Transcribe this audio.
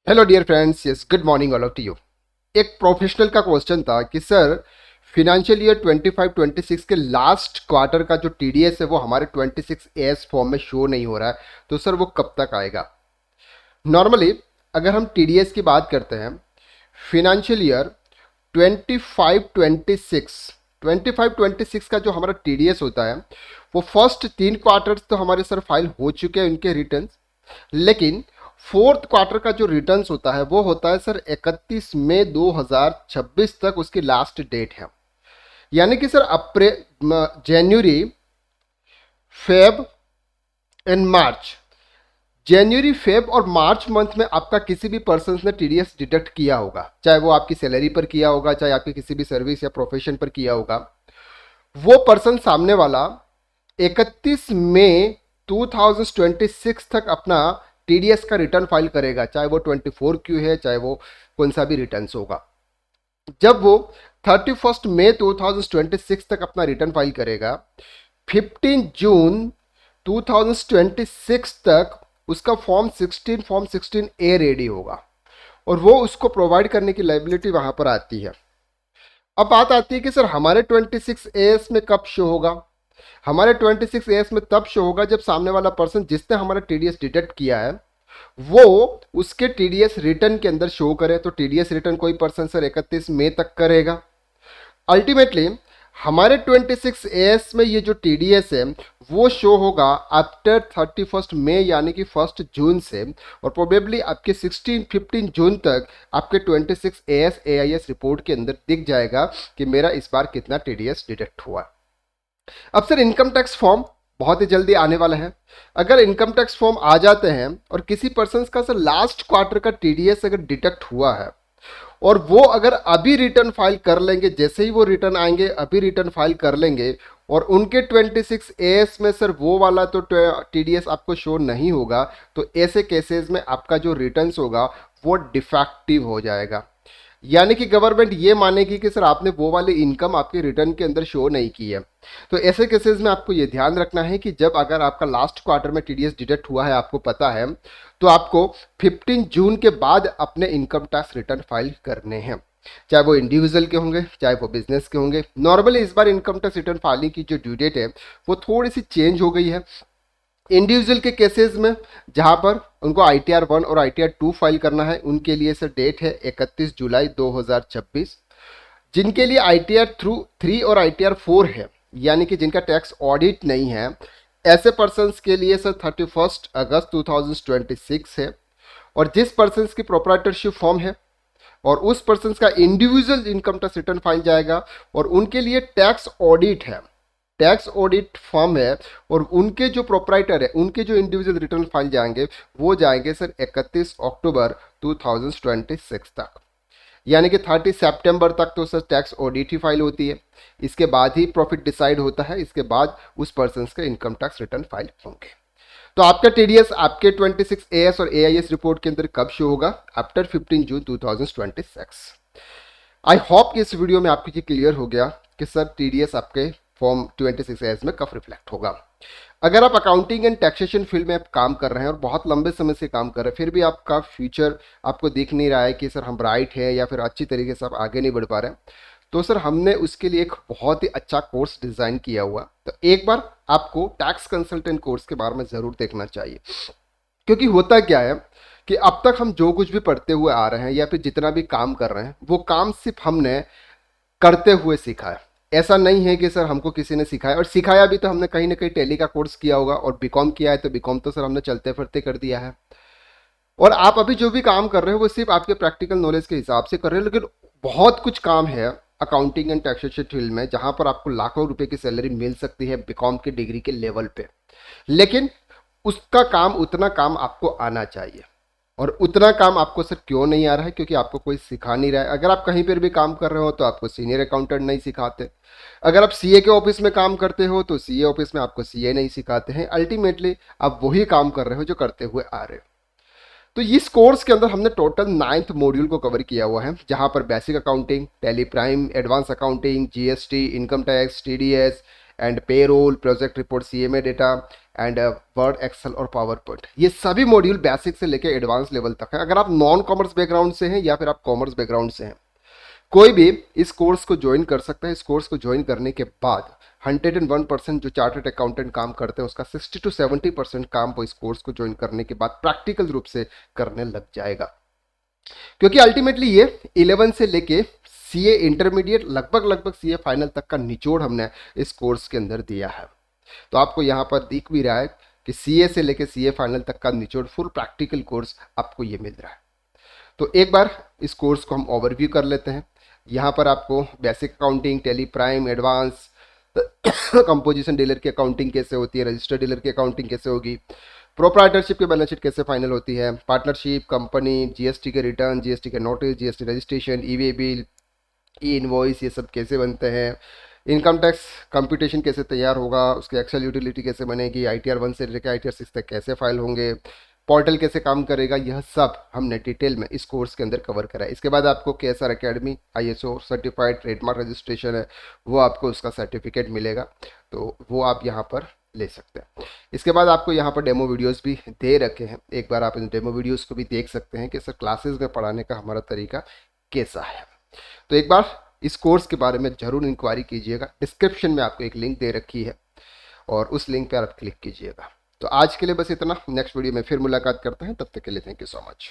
Hello dear friends, yes good morning all of you. एक professional का question था कि सर फिनेंशियल ईयर 25-26 के लास्ट क्वार्टर का जो टीडीएस है वो हमारे 26 एएस फॉर्म में शो नहीं हो रहा है, तो सर वो कब तक आएगा। नॉर्मली अगर हम टीडीएस की बात करते हैं, फिनेंशियल ईयर 25-26 का जो हमारा टीडीएस होता है वो फर्स्ट 3 क्वार्टर्स तो हमारे सर फाइल हो चुके हैं उनके रिटर्न, लेकिन फोर्थ क्वार्टर का जो रिटर्न्स होता है वो होता है सर 31 मई 2026 तक उसकी लास्ट डेट है। यानी कि sir April, January, Feb and March, January Feb और मार्च मंथ में आपका किसी भी पर्सन ने टीडीएस डिडक्ट किया होगा, चाहे वो आपकी सैलरी पर किया होगा, चाहे आपकी किसी भी सर्विस या प्रोफेशन पर किया होगा, वो पर्सन सामने वाला 31 मई 2026 तक अपना टीडीएस का रिटर्न फाइल करेगा, चाहे वो 24Q है, चाहे वो कौन सा भी रिटर्न होगा। जब वो 31 मई 2026 तक अपना रिटर्न फाइल करेगा, 15 जून 2026 तक उसका फॉर्म 16A रेडी होगा और वो उसको प्रोवाइड करने की लाइबिलिटी वहां पर आती है। अब बात आती है कि सर हमारे 26AS में कब शो होगा। हमारे 26AS में तब शो होगा जब सामने वाला पर्सन जिसने हमारा टीडीएस डिडक्ट किया है वो उसके टीडीएस रिटर्न के अंदर शो करे। तो टीडीएस रिटर्न कोई पर्सन सर 31 मई तक करेगा। अल्टीमेटली हमारे 26AS में ये जो टीडीएस है वो शो होगा आफ्टर 31 मई यानी कि 1 जून से, और प्रोबेबली आपके 15 जून तक आपके 26AS AIS रिपोर्ट के अंदर दिख जाएगा कि मेरा इस बार कितना टीडीएस डिडक्ट हुआ। अब सर इनकम टैक्स फॉर्म बहुत ही जल्दी आने वाला है। अगर इनकम टैक्स फॉर्म आ जाते हैं और किसी पर्सन का सर लास्ट क्वार्टर का टीडीएस अगर डिडक्ट हुआ है और वो अगर अभी रिटर्न फाइल कर लेंगे, जैसे ही वो रिटर्न आएंगे अभी रिटर्न फाइल कर लेंगे और उनके 26AS में सर वो वाला तो टीडीएस आपको शो नहीं होगा, तो ऐसे केसेस में आपका जो रिटर्न्स होगा वो डिफेक्टिव हो जाएगा। यानी कि गवर्नमेंट ये मानेगी कि सर आपने वो वाली इनकम आपके रिटर्न के अंदर शो नहीं की है। तो ऐसे केसेस में आपको ये ध्यान रखना है कि जब अगर आपका लास्ट क्वार्टर में टीडीएस डिडक्ट हुआ है, आपको पता है, तो आपको 15 जून के बाद अपने इनकम टैक्स रिटर्न फाइल करने हैं, चाहे वो इंडिविजुअल के होंगे चाहे वो बिजनेस के होंगे। नॉर्मली इस बार इनकम टैक्स रिटर्न फाइलिंग की जो ड्यू डेट है वो थोड़ी सी चेंज हो गई है। इंडिविजुअल के केसेस में जहां पर उनको ITR 1 और ITR 2 फाइल करना है उनके लिए सर डेट है 31 जुलाई 2026। जिनके लिए ITR 3 और ITR 4 है, यानी कि जिनका टैक्स ऑडिट नहीं है, ऐसे पर्सन्स के लिए सर 31 अगस्त 2026 है। और जिस पर्सन्स की प्रोप्राइटरशिप फॉर्म है और उस पर्सन्स का individual income tax return file जाएगा और उनके लिए टैक्स ऑडिट है, टैक्स ऑडिट फॉर्म है, और उनके जो प्रोप्राइटर है उनके जो इंडिविजुअल रिटर्न फाइल जाएंगे वो जाएंगे सर 31 अक्टूबर 2026 तक। यानी कि 30 सितंबर तक तो सर टैक्स ऑडिट ही फाइल होती है, इसके बाद ही प्रॉफिट डिसाइड होता है, इसके बाद उस पर्सन के इनकम टैक्स रिटर्न फाइल होंगे। तो आपका टीडीएस आपके 26AS और AIS रिपोर्ट के अंदर कब शो होगा? After 15 June 2026। आई होप कि इस वीडियो में आपको ये क्लियर हो गया कि सर टीडीएस आपके फॉर्म 26AS में कब रिफ्लेक्ट होगा। अगर आप अकाउंटिंग एंड टैक्सेशन फील्ड में आप काम कर रहे हैं और बहुत लंबे समय से काम कर रहे हैं, फिर भी आपका फ्यूचर आपको दिख नहीं रहा है कि सर हम ब्राइट है या फिर अच्छी तरीके से आप आगे नहीं बढ़ पा रहे हैं, तो सर हमने उसके लिए एक बहुत ही अच्छा कोर्स डिज़ाइन किया हुआ। तो एक बार आपको टैक्स कंसल्टेंट कोर्स के बारे में ज़रूर देखना चाहिए। क्योंकि होता क्या है कि अब तक हम जो कुछ भी पढ़ते हुए आ रहे हैं या फिर जितना भी काम कर रहे हैं वो काम सिर्फ हमने करते हुए सीखा है। ऐसा नहीं है कि सर हमको किसी ने सिखाया, और सिखाया भी तो हमने कहीं ना कहीं टैली का कोर्स किया होगा, और बीकॉम किया है तो बीकॉम तो सर हमने चलते फिरते कर दिया है। और आप अभी जो भी काम कर रहे हो वो सिर्फ आपके प्रैक्टिकल नॉलेज के हिसाब से कर रहे हो, लेकिन बहुत कुछ काम है अकाउंटिंग एंड टैक्सेशन फील्ड में जहां पर आपको लाखों रुपए की सैलरी मिल सकती है बीकॉम की डिग्री के लेवल पे। लेकिन उसका काम, उतना काम आपको आना चाहिए, और उतना काम आपको सर क्यों नहीं आ रहा है? क्योंकि आपको कोई सिखा नहीं रहा है। अगर आप कहीं पर भी काम कर रहे हो तो आपको सीनियर अकाउंटेंट नहीं सिखाते। अगर आप सीए के ऑफिस में काम करते हो तो सीए ऑफिस में आपको सीए नहीं सिखाते हैं। अल्टीमेटली आप वही काम कर रहे हो जो करते हुए आ रहे हो। तो इस कोर्स के अंदर हमने टोटल 9th मॉड्यूल को कवर किया हुआ है, जहां पर basic accounting, Tally Prime, advance accounting, GST, income tax, TDS, and payroll, project report, CMA data and Word, Excel और पावर पॉइंट। ये सभी मॉड्यूल बेसिक से लेकर एडवांस लेवल तक है। अगर आप नॉन कॉमर्स बैकग्राउंड से हैं या फिर आप कॉमर्स बैकग्राउंड से हैं, कोई भी इस कोर्स को ज्वाइन कर सकता है। इस कोर्स को ज्वाइन करने के बाद 101% जो चार्टर्ड अकाउंटेंट काम करते हैं उसका 60 to 70% काम वो इस कोर्स को ज्वाइन करने के बाद प्रैक्टिकल रूप से करने लग जाएगा। क्योंकि अल्टीमेटली ये 11 से लेके सीए इंटरमीडिएट लगभग सीए फाइनल तक का निचोड़ हमने इस कोर्स के अंदर दिया है। तो आपको यहाँ पर दिख भी रहा है कि सीए से लेके सीए फाइनल तक का निचोड़ फुल प्रैक्टिकल कोर्स आपको ये मिल रहा है। तो एक बार इस कोर्स को हम ओवरव्यू कर लेते हैं। यहाँ पर आपको basic accounting, Tally Prime, advance, composition dealer की अकाउंटिंग कैसे होती है, रजिस्टर्ड डीलर की अकाउंटिंग कैसे होगी, प्रोप्राइटरशिप की बैलेंस शीट कैसे फाइनल होती है, पार्टनरशिप, कंपनी, जीएसटी के रिटर्न, जीएसटी के notice, GST registration, e-way bill, ई इनवॉइस, ये सब कैसे बनते हैं, इनकम टैक्स कंप्यूटेशन कैसे तैयार होगा, उसकी एक्सेल यूटिलिटी कैसे बनेगी, आईटीआर 1 से लेकर आईटीआर 6 तक कैसे फाइल होंगे, पोर्टल कैसे काम करेगा, यह सब हमने डिटेल में इस कोर्स के अंदर कवर करा है। इसके बाद आपको KSR academy ISO certified trademark registration है, वो आपको उसका सर्टिफिकेट मिलेगा, तो वो आप यहाँ पर ले सकते हैं। इसके बाद आपको यहाँ पर डेमो वीडियोस भी दे रखे हैं, एक बार आप इन डेमो वीडियोस को भी देख सकते हैं कि सर क्लासेस में पढ़ाने का हमारा तरीका कैसा है। तो एक बार इस कोर्स के बारे में जरूर इंक्वायरी कीजिएगा। डिस्क्रिप्शन में आपको एक लिंक दे रखी है और उस लिंक पर आप क्लिक कीजिएगा। तो आज के लिए बस इतना। नेक्स्ट वीडियो में फिर मुलाकात करते हैं, तब तक के लिए थैंक यू सो मच।